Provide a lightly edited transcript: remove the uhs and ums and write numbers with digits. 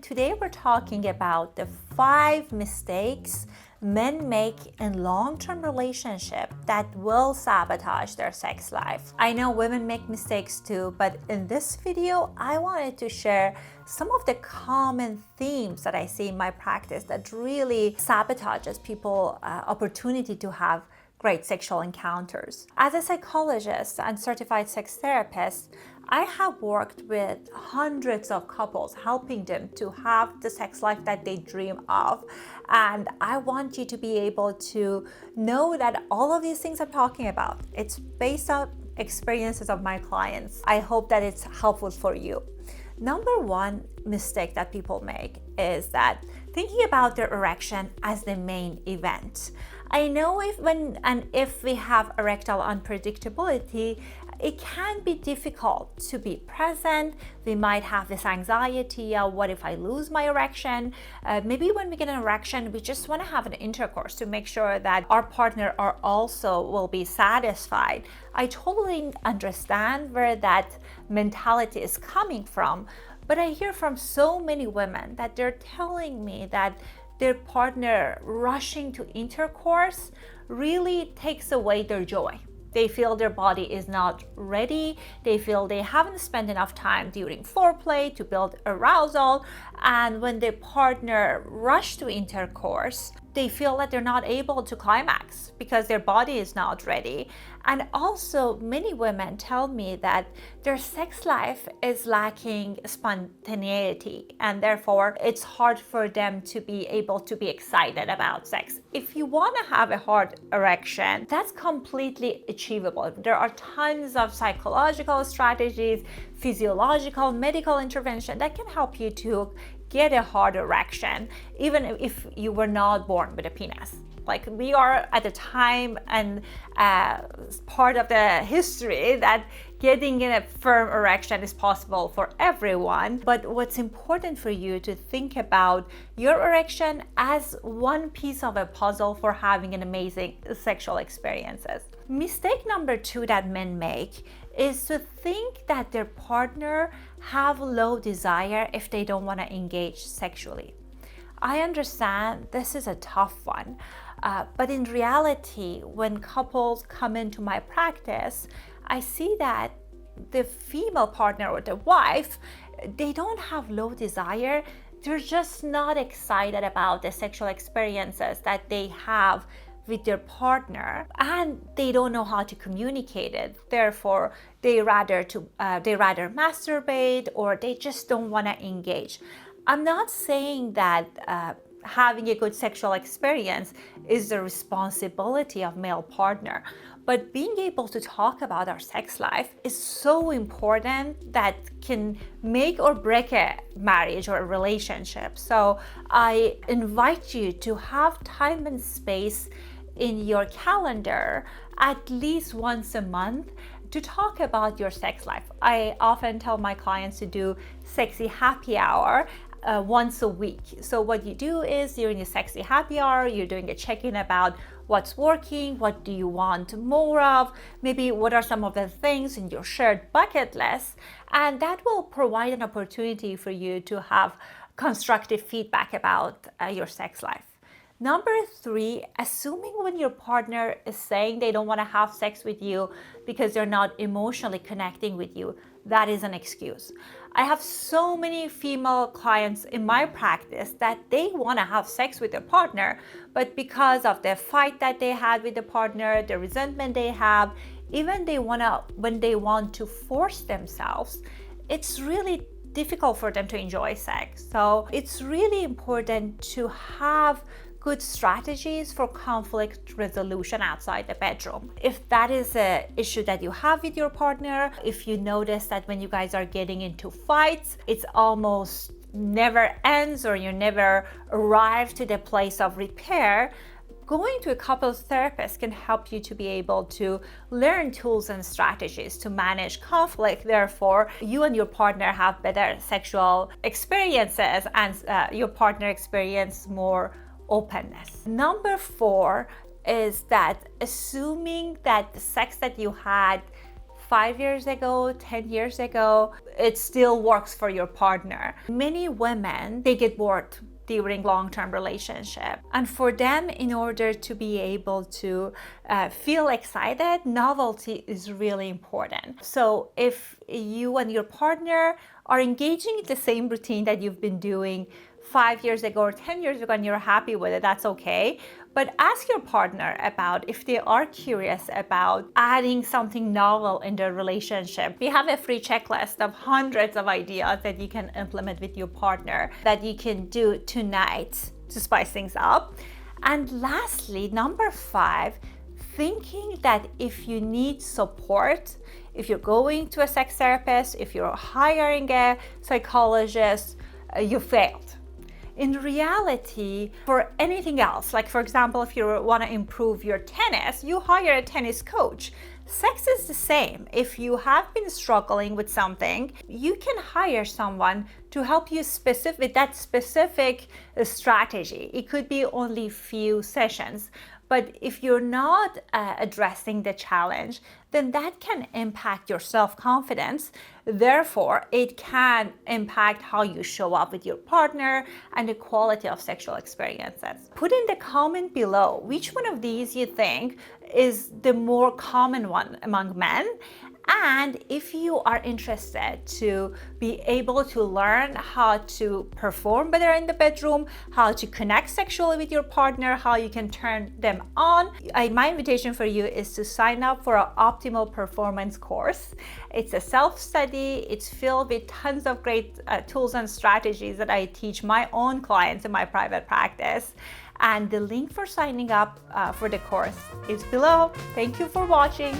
today we're talking about the 5 mistakes men make in long-term relationship that will sabotage their sex life. I know women make mistakes too, but in this video, I wanted to share some of the common themes that I see in my practice that really sabotages people's opportunity to have great sexual encounters. As a psychologist and certified sex therapist, I have worked with hundreds of couples, helping them to have the sex life that they dream of. And I want you to be able to know that all of these things I'm talking about, it's based on experiences of my clients. I hope that it's helpful for you. Number one mistake that people make is that thinking about their erection as the main event. I know if we have erectile unpredictability, it can be difficult to be present. We might have this anxiety of what if I lose my erection? Maybe when we get an erection, we just want to have an intercourse to make sure that our partner will be satisfied. I totally understand where that mentality is coming from, but I hear from so many women that they're telling me that their partner rushing to intercourse really takes away their joy. They feel their body is not ready. They feel they haven't spent enough time during foreplay to build arousal. And when their partner rushes to intercourse, they feel that they're not able to climax because their body is not ready. And also, many women tell me that their sex life is lacking spontaneity, and therefore it's hard for them to be able to be excited about sex. If you want to have a hard erection, that's completely achievable. There are tons of psychological strategies, physiological, medical intervention that can help you to get a hard erection, even if you were not born with a penis. Like we are at a time and part of the history that getting in a firm erection is possible for everyone. But what's important for you to think about your erection as one piece of a puzzle for having an amazing sexual experiences. Mistake number 2 that men make is to think that their partner have low desire if they don't want to engage sexually. I understand this is a tough one, but in reality, when couples come into my practice, I see that the female partner or the wife, they don't have low desire. They're just not excited about the sexual experiences that they have with their partner, and they don't know how to communicate it. Therefore, they rather masturbate, or they just don't want to engage. I'm not saying that having a good sexual experience is the responsibility of male partner, but being able to talk about our sex life is so important that can make or break a marriage or a relationship. So I invite you to have time and space in your calendar at least once a month to talk about your sex life. I often tell my clients to do sexy happy hour once a week. So what you do is during the sexy happy hour, you're doing a check-in about what's working, what do you want more of, maybe what are some of the things in your shared bucket list, and that will provide an opportunity for you to have constructive feedback about your sex life. Number 3, assuming when your partner is saying they don't want to have sex with you because they're not emotionally connecting with you, that is an excuse. I have so many female clients in my practice that they want to have sex with their partner, but because of the fight that they had with the partner, the resentment they have, even when they want to force themselves, it's really difficult for them to enjoy sex. So it's really important to have good strategies for conflict resolution outside the bedroom. If that is an issue that you have with your partner, if you notice that when you guys are getting into fights, it's almost never ends or you never arrive to the place of repair, going to a couples therapist can help you to be able to learn tools and strategies to manage conflict. Therefore, you and your partner have better sexual experiences and your partner experience more openness. Number 4 is that assuming that the sex that you had 5 years ago, 10 years ago, it still works for your partner. Many women, they get bored during long-term relationship, and for them, in order to be able to feel excited, novelty is really important. So if you and your partner are engaging in the same routine that you've been doing 5 years ago or 10 years ago and you're happy with it, that's okay. But ask your partner about if they are curious about adding something novel in their relationship. We have a free checklist of hundreds of ideas that you can implement with your partner that you can do tonight to spice things up. And lastly, number 5, thinking that if you need support, if you're going to a sex therapist, if you're hiring a psychologist, you failed. In reality, for anything else, like for example, if you want to improve your tennis, you hire a tennis coach. Sex is the same. If you have been struggling with something, you can hire someone to help you with that specific strategy. It could be only few sessions. But if you're not addressing the challenge, then that can impact your self-confidence. Therefore, it can impact how you show up with your partner and the quality of sexual experiences. Put in the comment below which one of these you think is the more common one among men. And if you are interested to be able to learn how to perform better in the bedroom, how to connect sexually with your partner, how you can turn them on, my invitation for you is to sign up for our Optimal Performance course. It's a self-study. It's filled with tons of great tools and strategies that I teach my own clients in my private practice. And the link for signing up for the course is below. Thank you for watching.